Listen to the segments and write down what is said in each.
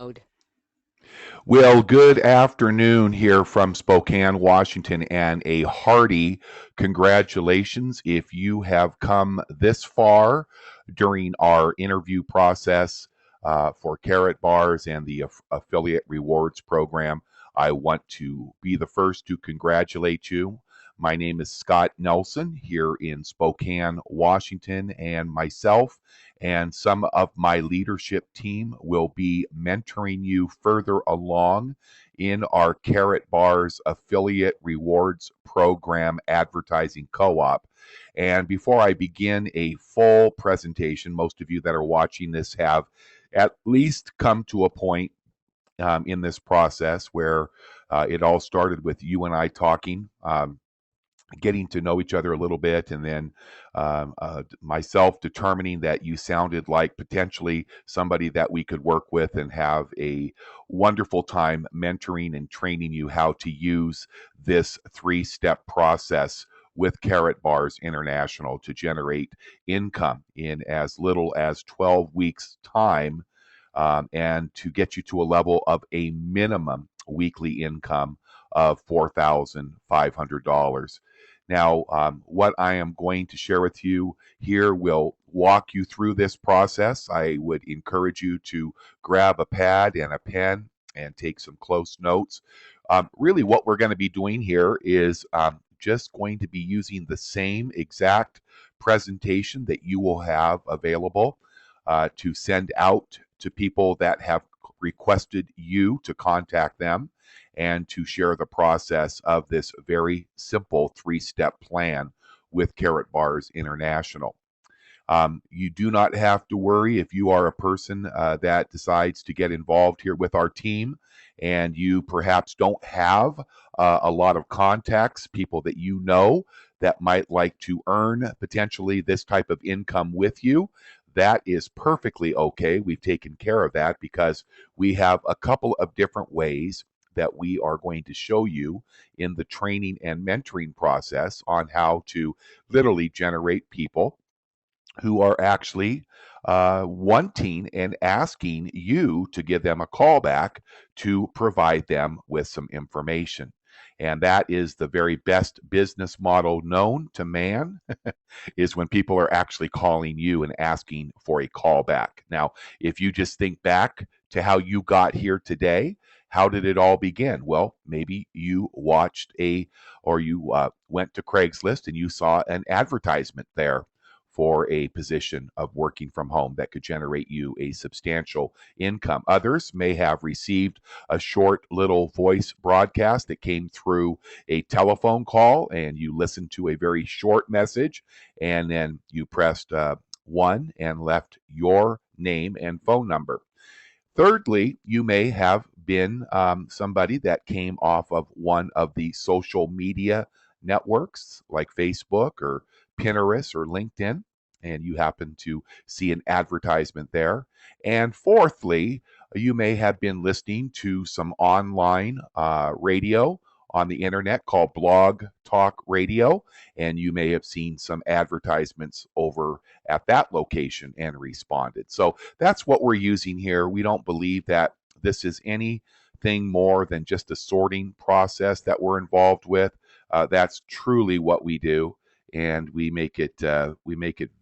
mode. Well, good afternoon here from Spokane, Washington, and a hearty congratulations if you have come this far during our interview process for Karatbars and the Affiliate Rewards Program. I want to be the first to congratulate you. My name is Scott Nelson here in Spokane, Washington, and myself and some of my leadership team will be mentoring you further along in our Karatbars Affiliate Rewards Program Advertising Co-op. And before I begin a full presentation, most of you that are watching this have at least come to a point in this process where it all started with you and I talking. Getting to know each other a little bit, and then myself determining that you sounded like potentially somebody that we could work with and have a wonderful time mentoring and training you how to use this three-step process with Karatbars International to generate income in as little as 12 weeks' time, and to get you to a level of a minimum weekly income of $4,500. Now, what I am going to share with you here will walk you through this process. I would encourage you to grab a pad and a pen and take some close notes. Really, what we're going to be doing here is just going to be using the same exact presentation that you will have available to send out to people that have requested you to contact them and to share the process of this very simple three-step plan with Karatbars International. You do not have to worry if you are a person that decides to get involved here with our team and you perhaps don't have a lot of contacts, people that you know that might like to earn potentially this type of income with you. That is perfectly okay. We've taken care of that because we have a couple of different ways that we are going to show you in the training and mentoring process on how to literally generate people who are actually wanting and asking you to give them a call back to provide them with some information. And that is the very best business model known to man is when people are actually calling you and asking for a call back. Now, if you just think back to how you got here today, how did it all begin? Well, maybe you watched or you went to Craigslist and you saw an advertisement there for a position of working from home that could generate you a substantial income. Others may have received a short little voice broadcast that came through a telephone call, and you listened to a very short message, and then you pressed one and left your name and phone number. Thirdly, you may have been somebody that came off of one of the social media networks like Facebook or Pinterest or LinkedIn, and you happen to see an advertisement there. And fourthly, you may have been listening to some online radio on the internet called Blog Talk Radio, and you may have seen some advertisements over at that location and responded. So that's what we're using here. We don't believe that this is anything more than just a sorting process that we're involved with. That's truly what we do, and we make it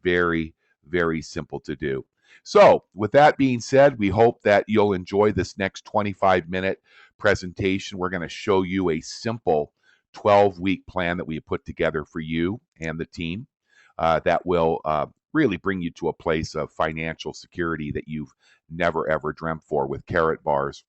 very, very simple to do. So, with that being said, we hope that you'll enjoy this next 25-minute presentation. We're going to show you a simple 12-week plan that we put together for you and the team that will really bring you to a place of financial security that you've never ever dreamt for with Karatbars.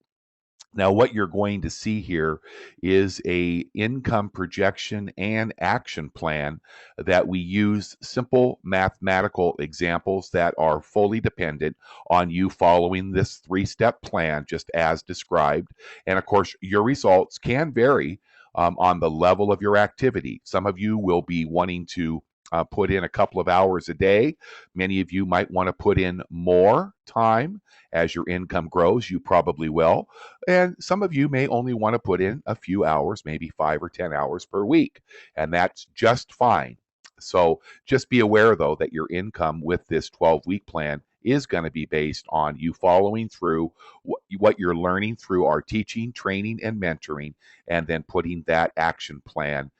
Now, what you're going to see here is a income projection and action plan that we use simple mathematical examples that are fully dependent on you following this three-step plan just as described. And of course, your results can vary on the level of your activity. Some of you will be wanting to put in a couple of hours a day. Many of you might want to put in more time as your income grows. You probably will. And some of you may only want to put in a few hours, maybe 5 or 10 hours per week. And that's just fine. So just be aware, though, that your income with this 12-week plan is going to be based on you following through what you're learning through our teaching, training, and mentoring, and then putting that action plan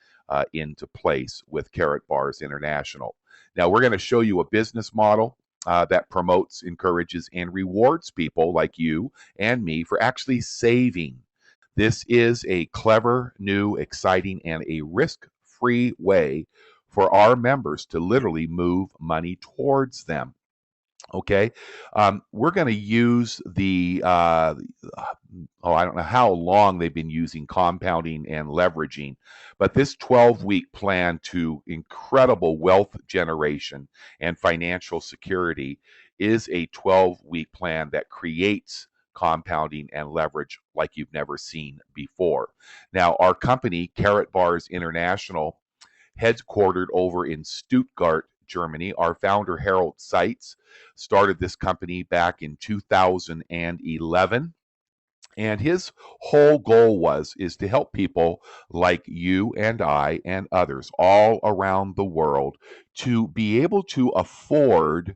into place with Karatbars International. Now, we're going to show you a business model that promotes, encourages, and rewards people like you and me for actually saving. This is a clever, new, exciting, and a risk-free way for our members to literally move money towards them. Okay, we're going to use I don't know how long they've been using compounding and leveraging, but this 12-week plan to incredible wealth generation and financial security is a 12-week plan that creates compounding and leverage like you've never seen before. Now, our company, Karatbars International, headquartered over in Stuttgart, Germany. Our founder, Harold Seitz, started this company back in 2011. And his whole goal is to help people like you and I and others all around the world to be able to afford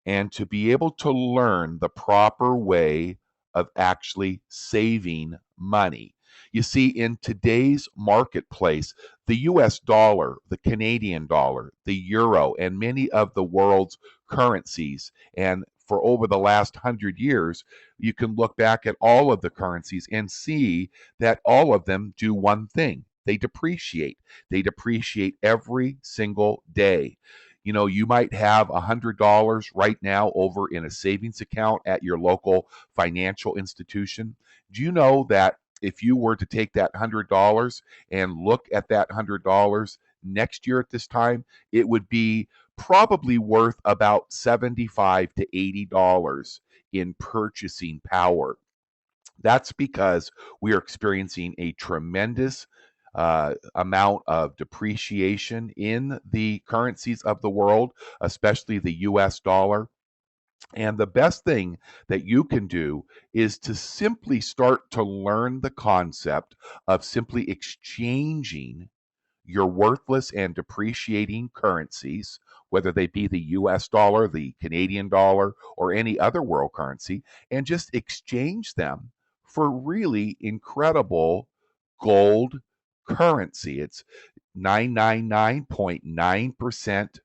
and to be able to learn the proper way of actually saving money. You see, in today's marketplace, the US dollar, the Canadian dollar, the euro, and many of the world's currencies, and for over the last 100 years, you can look back at all of the currencies and see that all of them do one thing. They depreciate. They depreciate every single day. You know, you might have $100 right now over in a savings account at your local financial institution. Do you know that if you were to take that $100 and look at that $100 next year at this time, it would be probably worth about $75 to $80 in purchasing power? That's because we are experiencing a tremendous amount of depreciation in the currencies of the world, especially the US dollar. And the best thing that you can do is to simply start to learn the concept of simply exchanging your worthless and depreciating currencies, whether they be the US dollar, the Canadian dollar, or any other world currency, and just exchange them for really incredible gold currency. It's 999.9%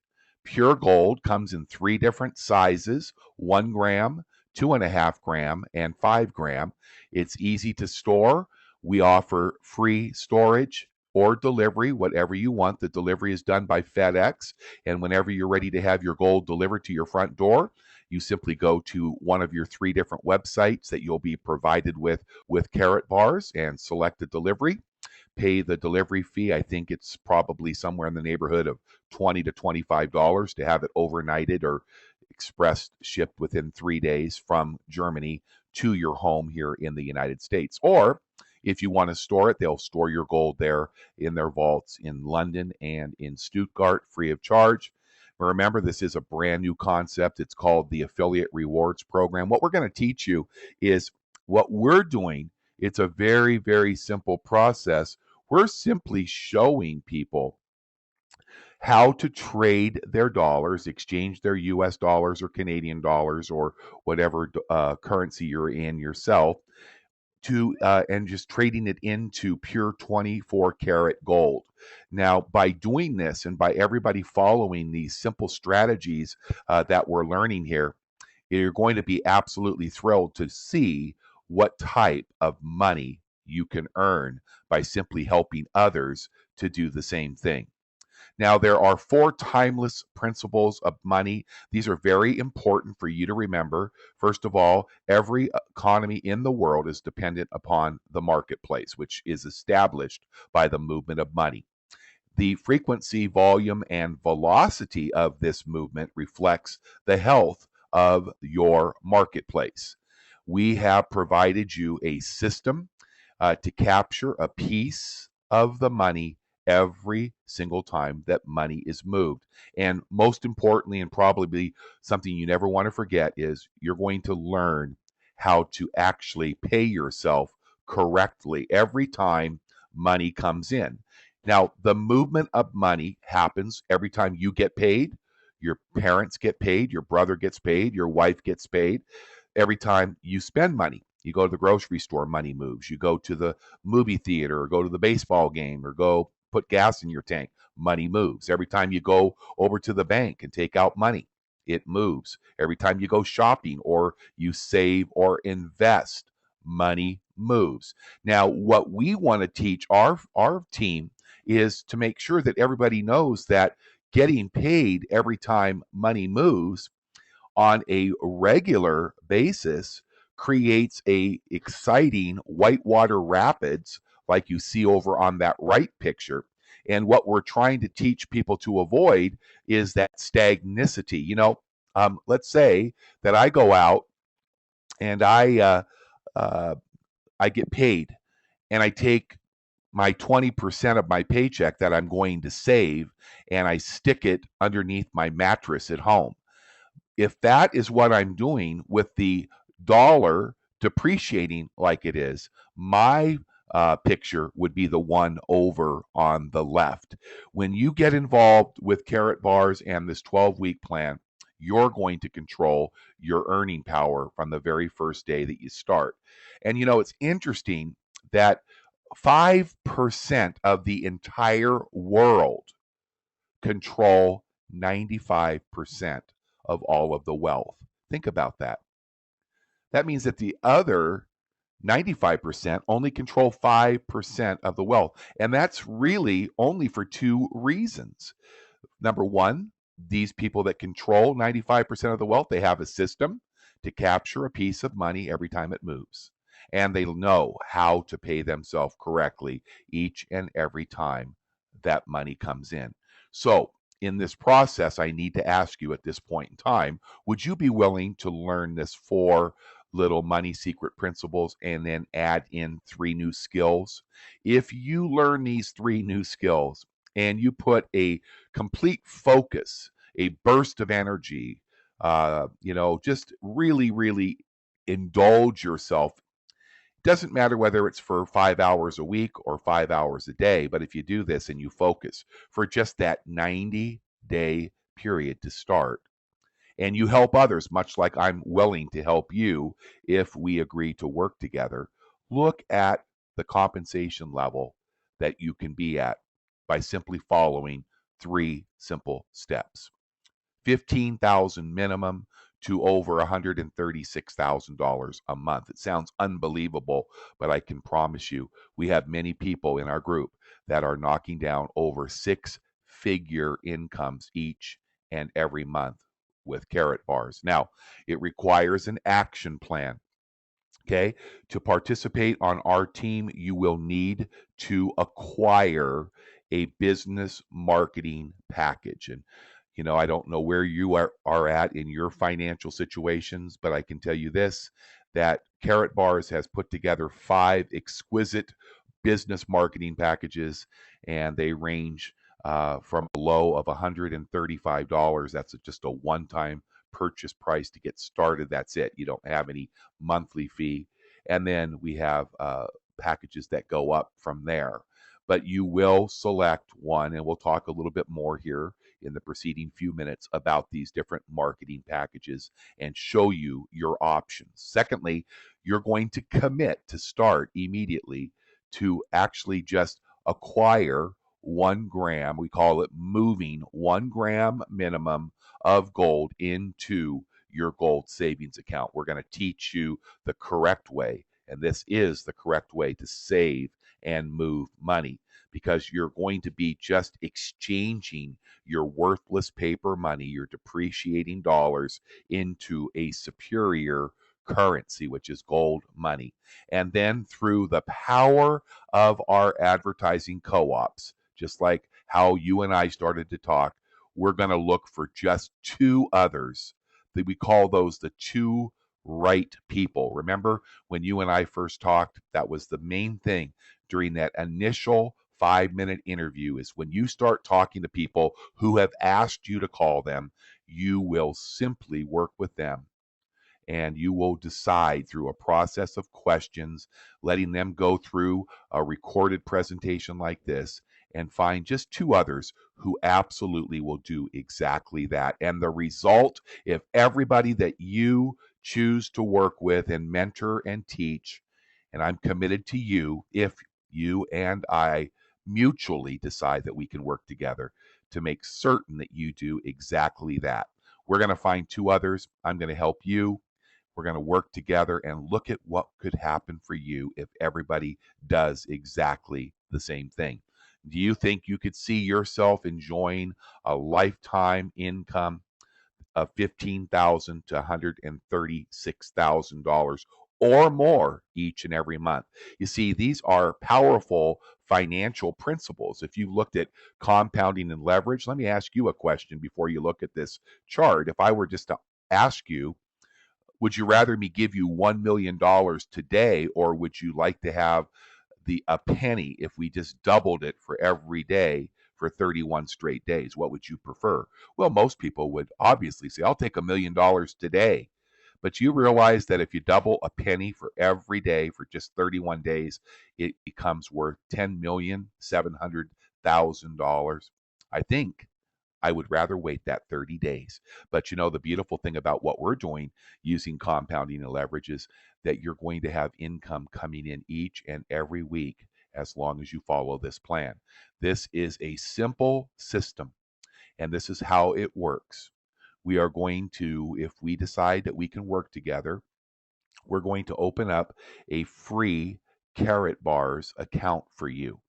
pure gold, comes in three different sizes: 1 gram, 2.5 gram, and 5 gram. It's easy to store. We offer free storage or delivery, whatever you want. The delivery is done by FedEx. And whenever you're ready to have your gold delivered to your front door, you simply go to one of your three different websites that you'll be provided with Karatbars and select the delivery. Pay the delivery fee. I think it's probably somewhere in the neighborhood of $20 to $25 to have it overnighted or express shipped within 3 days from Germany to your home here in the United States. Or if you want to store it, they'll store your gold there in their vaults in London and in Stuttgart free of charge. Remember, this is a brand new concept. It's called the Affiliate Rewards Program. What we're going to teach you is what we're doing. It's a very, very simple process. We're simply showing people how to trade their dollars, exchange their US dollars or Canadian dollars or whatever currency you're in yourself, to and just trading it into pure 24 karat gold. Now, by doing this and by everybody following these simple strategies that we're learning here, you're going to be absolutely thrilled to see what type of money you can earn by simply helping others to do the same thing. Now, there are four timeless principles of money. These are very important for you to remember. First of all, every economy in the world is dependent upon the marketplace, which is established by the movement of money. The frequency, volume, and velocity of this movement reflects the health of your marketplace. We have provided you a system to capture a piece of the money every single time that money is moved. And most importantly, and probably something you never want to forget, is you're going to learn how to actually pay yourself correctly every time money comes in. Now, the movement of money happens every time you get paid, Your parents get paid, your brother gets paid, your wife gets paid. Every time you spend money, you go to the grocery store, money moves. You go to the movie theater or go to the baseball game or go put gas in your tank, money moves. Every time you go over to the bank and take out money, it moves. Every time you go shopping or you save or invest, money moves. Now, what we want to teach our team is to make sure that everybody knows that getting paid every time money moves on a regular basis creates a exciting whitewater rapids like you see over on that right picture. And what we're trying to teach people to avoid is that stagnicity. Let's say that I go out and uh, I get paid and I take my 20% of my paycheck that I'm going to save and I stick it underneath my mattress at home. If that is what I'm doing with the dollar depreciating like it is, my picture would be the one over on the left. When you get involved with Karatbars and this 12-week plan, you're going to control your earning power from the very first day that you start. And it's interesting that 5% of the entire world control 95% of all of the wealth. Think about that. That means that the other 95% only control 5% of the wealth. And that's really only for two reasons. Number one, these people that control 95% of the wealth, they have a system to capture a piece of money every time it moves. And they know how to pay themselves correctly each and every time that money comes in. So, in this process, I need to ask you at this point in time, would you be willing to learn this 4 little money secret principles and then add in 3 new skills? If you learn these 3 new skills and you put a complete focus, a burst of energy, just really, really indulge yourself. Doesn't matter whether it's for 5 hours a week or 5 hours a day, but if you do this and you focus for just that 90-day period to start, and you help others, much like I'm willing to help you if we agree to work together, look at the compensation level that you can be at by simply following 3 simple steps. 15,000 minimum to over $136,000 a month. It sounds unbelievable, but I can promise you, we have many people in our group that are knocking down over 6-figure incomes each and every month with Karatbars. Now, it requires an action plan. Okay. To participate on our team, you will need to acquire a business marketing package. And, I don't know where you are at in your financial situations, but I can tell you this, that Karatbars has put together 5 exquisite business marketing packages, and they range from a low of $135. That's just a one-time purchase price to get started. That's it. You don't have any monthly fee. And then we have packages that go up from there. But you will select one, and we'll talk a little bit more here in the preceding few minutes about these different marketing packages and show you your options. Secondly, you're going to commit to start immediately to actually just acquire 1 gram. We call it moving 1 gram minimum of gold into your gold savings account. We're going to teach you the correct way, and this is the correct way to save and move money, because you're going to be just exchanging your worthless paper money, your depreciating dollars, into a superior currency, which is gold money. And then through the power of our advertising co-ops, just like how you and I started to talk, we're going to look for just 2 others. That we call those the 2 right people. Remember when you and I first talked, that was the main thing during that initial 5-minute interview, is when you start talking to people who have asked you to call them, you will simply work with them and you will decide through a process of questions, letting them go through a recorded presentation like this, and find just 2 others who absolutely will do exactly that. And the result, if everybody that you choose to work with and mentor and teach, and I'm committed to you, if you and I mutually decide that we can work together to make certain that you do exactly that. We're going to find 2 others. I'm going to help you. We're going to work together and look at what could happen for you if everybody does exactly the same thing. Do you think you could see yourself enjoying a lifetime income of $15,000 to $136,000 or more each and every month? You see, these are powerful financial principles. If you looked at compounding and leverage, let me ask you a question before you look at this chart. If I were just to ask you, would you rather me give you $1 million today, or would you like to have a penny if we just doubled it for every day for 31 straight days? What would you prefer? Well, most people would obviously say, I'll take $1 million today. But you realize that if you double a penny for every day for just 31 days, it becomes worth $10,700,000. I think I would rather wait that 30 days. But you know, the beautiful thing about what we're doing using compounding and leverage is that you're going to have income coming in each and every week as long as you follow this plan. This is a simple system, and this is how it works. We are going to, if we decide that we can work together, we're going to open up a free Karatbars account for you.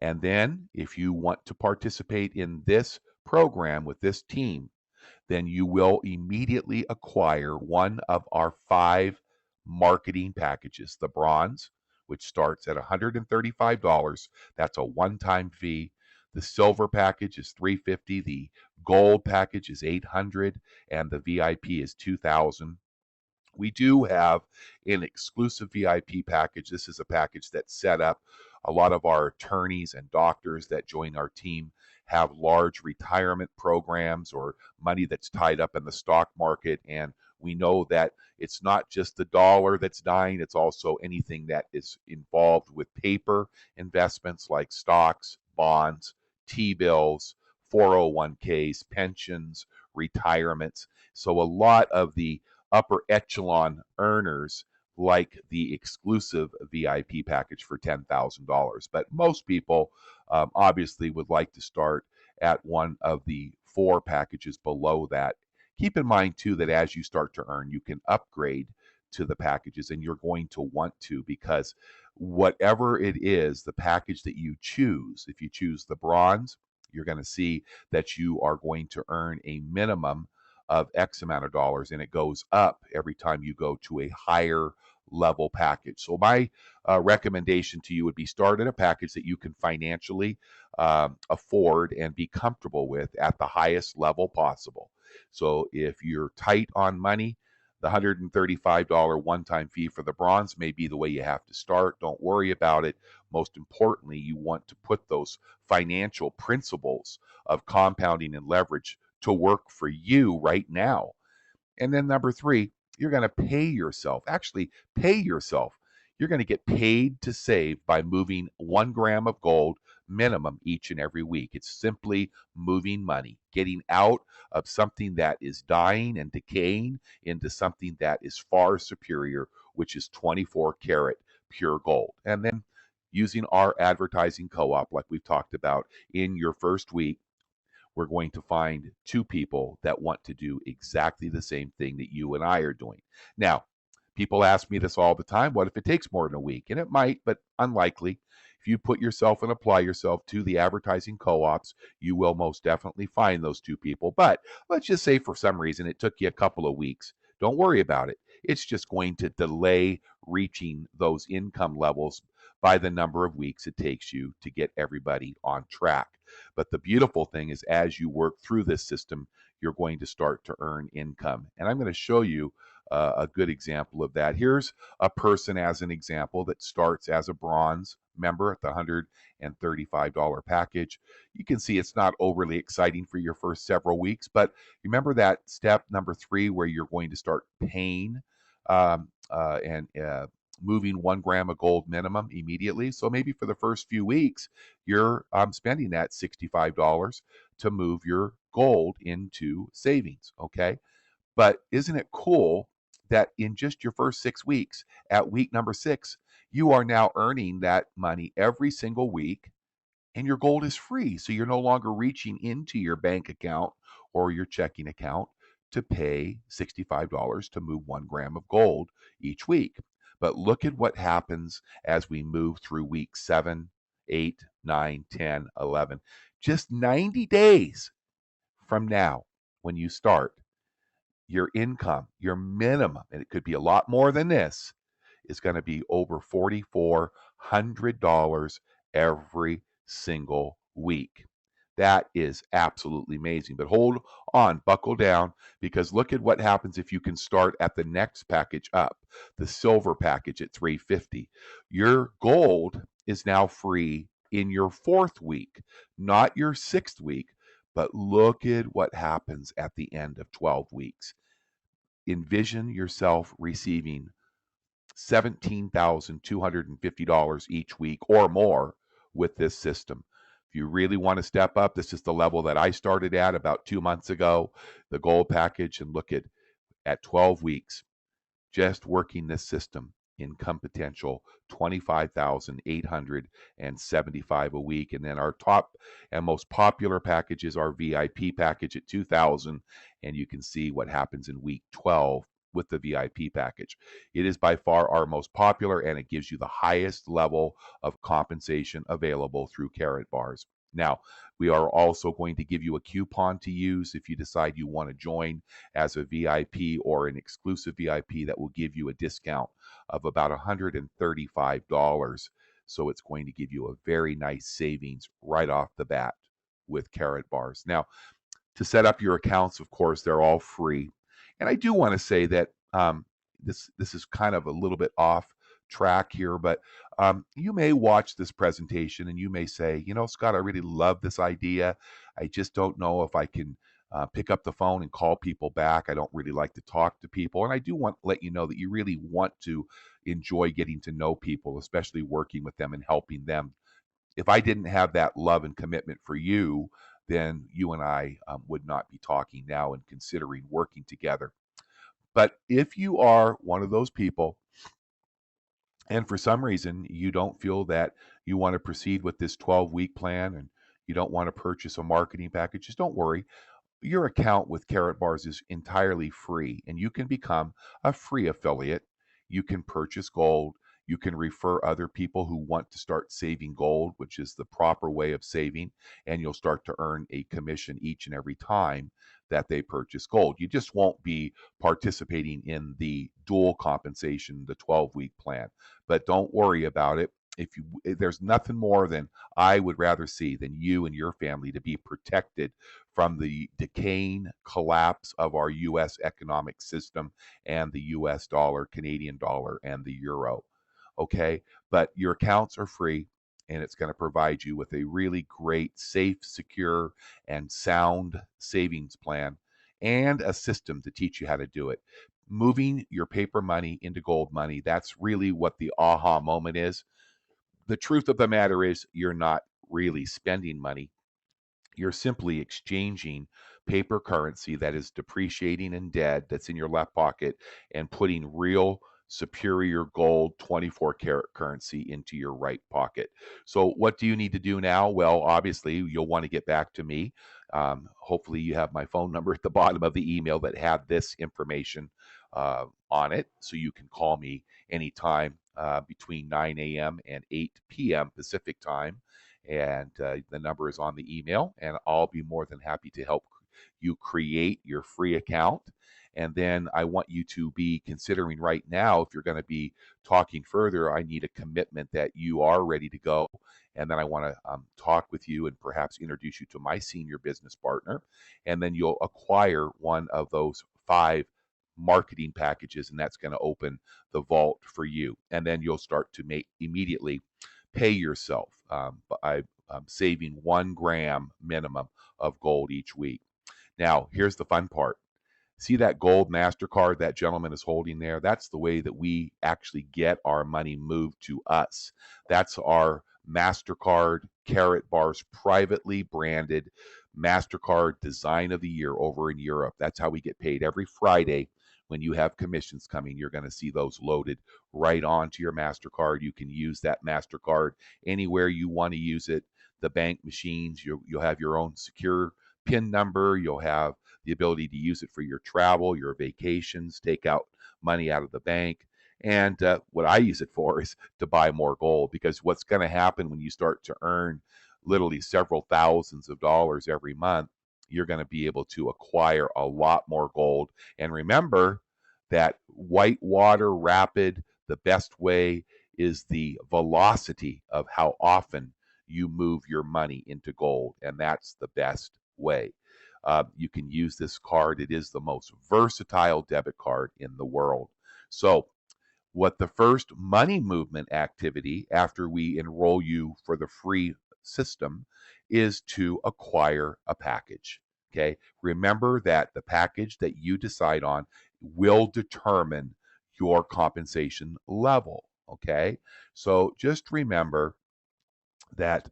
And then, if you want to participate in this program with this team, then you will immediately acquire one of our 5 marketing packages. The bronze, which starts at $135, that's a one-time fee. The silver package is $350, the gold package is $800, and the VIP is $2,000. We do have an exclusive VIP package. This is a package that's set up. A lot of our attorneys and doctors that join our team have large retirement programs or money that's tied up in the stock market. And we know that it's not just the dollar that's dying, it's also anything that is involved with paper investments like stocks, bonds, T bills, 401ks, pensions, retirements. So a lot of the upper echelon earners like the exclusive VIP package for $10,000. But most people obviously would like to start at one of the 4 packages below that. Keep in mind, too, that as you start to earn, you can upgrade to the packages, and you're going to want to, because whatever it is, the package that you choose, if you choose the bronze, you're going to see that you are going to earn a minimum of X amount of dollars, and it goes up every time you go to a higher level package. So my recommendation to you would be start at a package that you can financially afford and be comfortable with at the highest level possible. So if you're tight on money, the $135 one-time fee for the bronze may be the way you have to start. Don't worry about it. Most importantly, you want to put those financial principles of compounding and leverage to work for you right now. And then number 3, you're going to pay yourself. Actually, pay yourself. You're going to get paid to save by moving 1 gram of gold minimum each and every week. It's simply moving money, getting out of something that is dying and decaying into something that is far superior, which is 24 karat pure gold. And then using our advertising co-op, like we've talked about, in your first week, we're going to find 2 people that want to do exactly the same thing that you and I are doing. Now, people ask me this all the time. What if it takes more than a week? And it might, but unlikely. If you put yourself and apply yourself to the advertising co-ops, you will most definitely find those 2 people. But let's just say for some reason it took you a couple of weeks. Don't worry about it. It's just going to delay reaching those income levels by the number of weeks it takes you to get everybody on track. But the beautiful thing is, as you work through this system, you're going to start to earn income. And I'm going to show you a good example of that. Here's a person as an example that starts as a bronze member at the $135 package. You can see it's not overly exciting for your first several weeks, but remember that step number 3 where you're going to start paying and moving 1 gram of gold minimum immediately. So maybe for the first few weeks, you're spending that $65 to move your gold into savings. Okay. But isn't it cool that in just your first 6 weeks, at week number 6, you are now earning that money every single week and your gold is free. So you're no longer reaching into your bank account or your checking account to pay $65 to move 1 gram of gold each week. But look at what happens as we move through week 7, 8, 9, 10, 11. Just 90 days from now, when you start, your income, your minimum, and it could be a lot more than this, is going to be over $4,400 every single week. That is absolutely amazing. But hold on, buckle down, because look at what happens if you can start at the next package up, the silver package at $350. Your gold is now free in your 4th week, not your 6th week. But look at what happens at the end of 12 weeks. Envision yourself receiving $17,250 each week or more with this system. If you really want to step up, this is the level that I started at about 2 months ago, the gold package, and look at 12 weeks, just working this system, income potential 25,875 a week. And then our top and most popular package is our VIP package at 2,000, and you can see what happens in week 12 with the VIP package. It is by far our most popular, and it gives you the highest level of compensation available through Karatbars. Now, we are also going to give you a coupon to use if you decide you want to join as a VIP or an exclusive VIP that will give you a discount of about $135. So it's going to give you a very nice savings right off the bat with Karatbars. Now, to set up your accounts, of course, they're all free. And I do want to say that this is kind of a little bit off track here, but you may watch this presentation and you may say, you know, Scott, I really love this idea. I just don't know if I can pick up the phone and call people back. I don't really like to talk to people. And I do want to let you know that you really want to enjoy getting to know people, especially working with them and helping them. If I didn't have that love and commitment for you, then you and I would not be talking now and considering working together. But if you are one of those people, and for some reason you don't feel that you want to proceed with this 12-week plan and you don't want to purchase a marketing package, just don't worry. Your account with Karatbars is entirely free, and you can become a free affiliate. You can purchase gold. You can refer other people who want to start saving gold, which is the proper way of saving, and you'll start to earn a commission each and every time that they purchase gold. You just won't be participating in the dual compensation, the 12-week plan. But don't worry about it. There's nothing more than I would rather see than you and your family to be protected from the decaying collapse of our U.S. economic system and the U.S. dollar, Canadian dollar, and the euro. Okay, but your accounts are free, and it's going to provide you with a really great, safe, secure, and sound savings plan and a system to teach you how to do it. Moving your paper money into gold money, that's really what the aha moment is. The truth of the matter is, you're not really spending money. You're simply exchanging paper currency that is depreciating and dead, that's in your left pocket, and putting real superior gold 24 karat currency into your right pocket. So, what do you need to do now? Well, obviously, you'll want to get back to me. Hopefully, you have my phone number at the bottom of the email that had this information on it, so you can call me anytime between 9 a.m. and 8 p.m. Pacific time, and the number is on the email, and I'll be more than happy to help you create your free account. And then I want you to be considering right now, if you're going to be talking further, I need a commitment that you are ready to go. And then I want to talk with you and perhaps introduce you to my senior business partner. And then you'll acquire one of those 5 marketing packages, and that's going to open the vault for you. And then you'll start to make immediately pay yourself by saving 1 gram minimum of gold each week. Now, here's the fun part. See that gold MasterCard that gentleman is holding there? That's the way that we actually get our money moved to us. That's our MasterCard Karatbars privately branded MasterCard Design of the Year over in Europe. That's how we get paid every Friday. When you have commissions coming, you're going to see those loaded right onto your MasterCard. You can use that MasterCard anywhere you want to use it. The bank machines, you'll have your own secure PIN number. You'll have the ability to use it for your travel, your vacations, take out money out of the bank. And what I use it for is to buy more gold, because what's going to happen when you start to earn literally several thousands of dollars every month, you're going to be able to acquire a lot more gold. And remember that whitewater rapid, the best way is the velocity of how often you move your money into gold. And that's the best way. You can use this card. It is the most versatile debit card in the world. So, what the first money movement activity after we enroll you for the free system is to acquire a package. Okay. Remember that the package that you decide on will determine your compensation level. Okay. So just remember that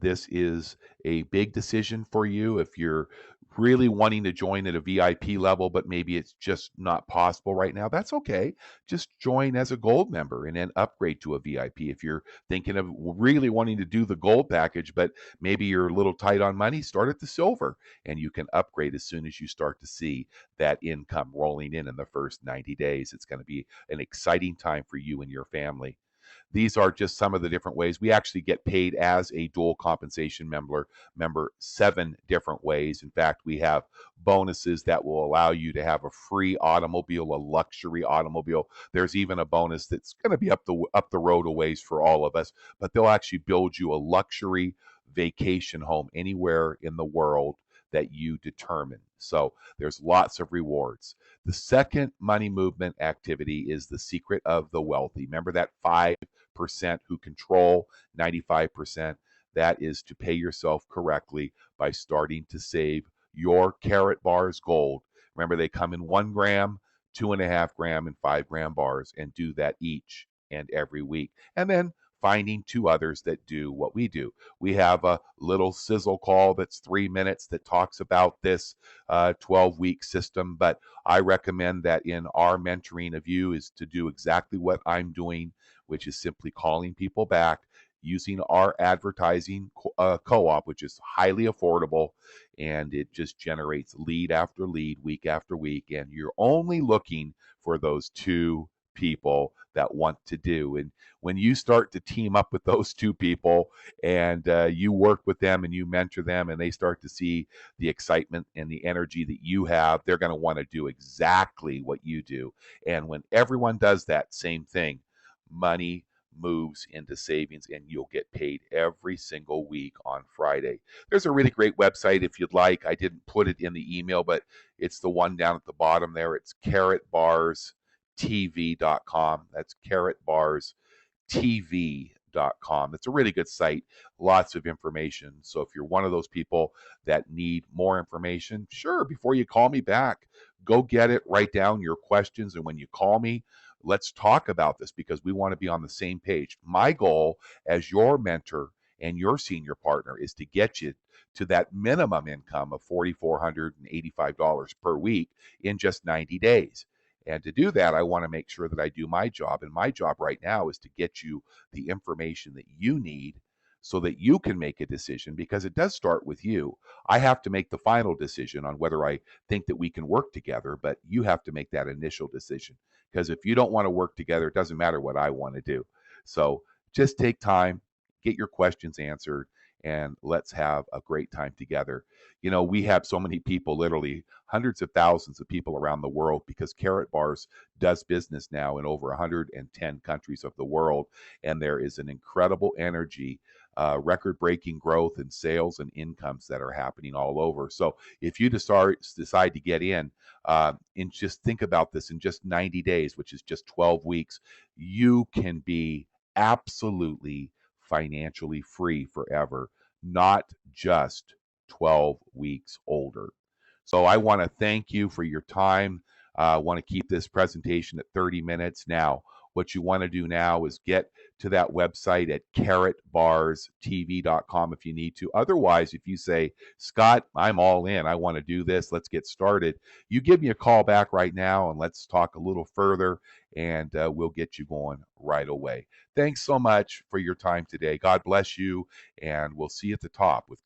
this is a big decision for you. If you're really wanting to join at a VIP level, but maybe it's just not possible right now, that's okay. Just join as a gold member and then upgrade to a VIP. If you're thinking of really wanting to do the gold package, but maybe you're a little tight on money, start at the silver and you can upgrade as soon as you start to see that income rolling in the first 90 days. It's going to be an exciting time for you and your family. These are just some of the different ways. We actually get paid as a dual compensation member 7 different ways. In fact, we have bonuses that will allow you to have a free automobile, a luxury automobile. There's even a bonus that's going to be up the road a ways for all of us, but they'll actually build you a luxury vacation home anywhere in the world that you determine. So there's lots of rewards. The second money movement activity is the secret of the wealthy. Remember that 5% who control 95%? That is to pay yourself correctly by starting to save your Karatbars gold. Remember, they come in 1 gram, 2.5 gram, and 5 gram bars, and do that each and every week. And then finding 2 others that do what we do. We have a little sizzle call that's 3 minutes that talks about this 12-week system, but I recommend that in our mentoring of you is to do exactly what I'm doing, which is simply calling people back using our advertising co-op, which is highly affordable, and it just generates lead after lead, week after week, and you're only looking for those 2 people that want to do. And when you start to team up with those 2 people and you work with them and you mentor them and they start to see the excitement and the energy that you have, they're going to want to do exactly what you do. And when everyone does that same thing, money moves into savings and you'll get paid every single week on Friday. There's a really great website if you'd like. I didn't put it in the email, but it's the one down at the bottom there. It's karatbarstv.com. That's karatbarstv.com. It's a really good site, lots of information. So if you're one of those people that need more information, sure, before you call me back, go get it, write down your questions, and when you call me, let's talk about this because we want to be on the same page. My goal as your mentor and your senior partner is to get you to that minimum income of $4,485 per week in just 90 days. And to do that, I want to make sure that I do my job. And my job right now is to get you the information that you need so that you can make a decision, because it does start with you. I have to make the final decision on whether I think that we can work together, but you have to make that initial decision. Because if you don't want to work together, it doesn't matter what I want to do. So just take time, get your questions answered, and let's have a great time together. You know, we have so many people, literally hundreds of thousands of people around the world, because Karatbars does business now in over 110 countries of the world. And there is an incredible energy, record-breaking growth in sales and incomes that are happening all over. So if you decide to get in, and just think about this, in just 90 days, which is just 12 weeks, you can be absolutely financially free forever, not just 12 weeks older. So I want to thank you for your time. I want to keep this presentation at 30 minutes. Now, what you want to do now is get to that website at karatbarstv.com if you need to. Otherwise, if you say, Scott, I'm all in, I want to do this, let's get started, you give me a call back right now and let's talk a little further, and we'll get you going right away. Thanks so much for your time today. God bless you, and we'll see you at the top with